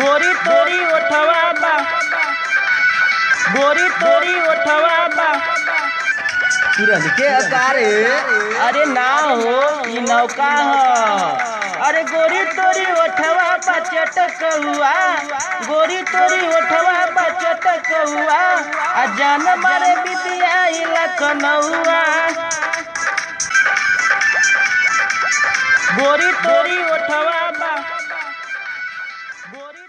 गोरी तोरी ओठवा बा, गोरी तोरी ओठवा बा। तुरंत के अकारे अरे ना हो ई नौका ह। अरे गोरी तोरी ओठवा बा चटकहुआ, गोरी तोरी ओठवा बा चटकहुआ, आ जान मारे बिटिया ई लखनऊआ। गोरी तोरी ओठवा बा, गोरी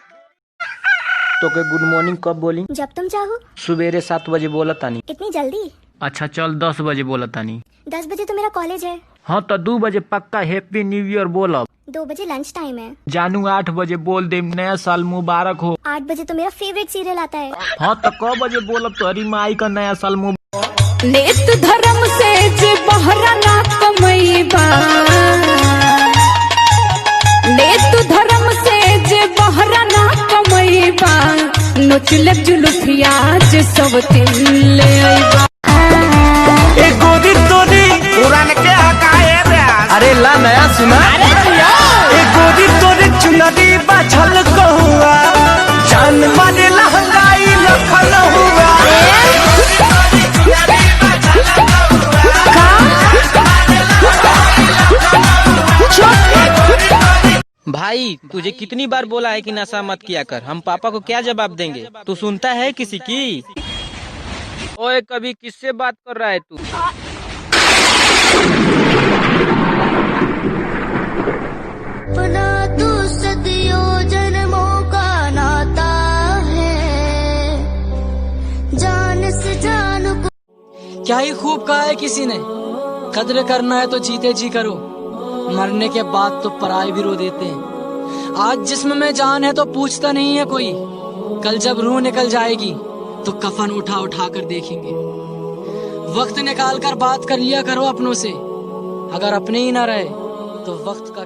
तो के गुड मॉर्निंग कब बोली? जब तुम चाहो। सवेरे 7 बजे बोला तानी। इतनी जल्दी? अच्छा चल 10 बजे बोला तानी। 10 बजे तो मेरा कॉलेज है। हाँ तो 2 बजे पक्का हैप्पी न्यू ईयर बोलब। 2 बजे लंच टाइम है। जानू 8 बजे बोल दे नया साल मुबारक हो। 8 बजे तो मेरा फेवरेट सीरियल आता है। हाँ तो क बजे बोलब तो हरी माई का नया साल मुबारक। नेत धर्म से जे बहरा ना कमैबा, नेत धर्म से जे बहरा ना कमैबा, नोचले जुलुफिया जे सब तिल ले आइबा। ए गोरी तोरी पुरान के हकाए ब्यास। अरे ला नया सुना। ए गोरी तोरी चुनरी बाछल कहुआ, जान मारे लहंगाई लखन हुआ। भाई तुझे कितनी बार बोला है कि नशा मत किया कर, हम पापा को क्या जवाब देंगे? तू सुनता है किसी की? ओए कभी किससे बात कर रहा है तू? अपना तू सदियों जन्मों का नाता है, जान से जान को। क्या ही खूब कहा है किसी ने, कद्र करना है तो जीते जी करो, मरने के बाद तो पराए भी रो देते हैं। आज जिस्म में जान है तो पूछता नहीं है कोई, कल जब रूह निकल जाएगी तो कफन उठा उठा कर देखेंगे। वक्त निकाल कर बात कर लिया करो अपनों से, अगर अपने ही ना रहे तो वक्त का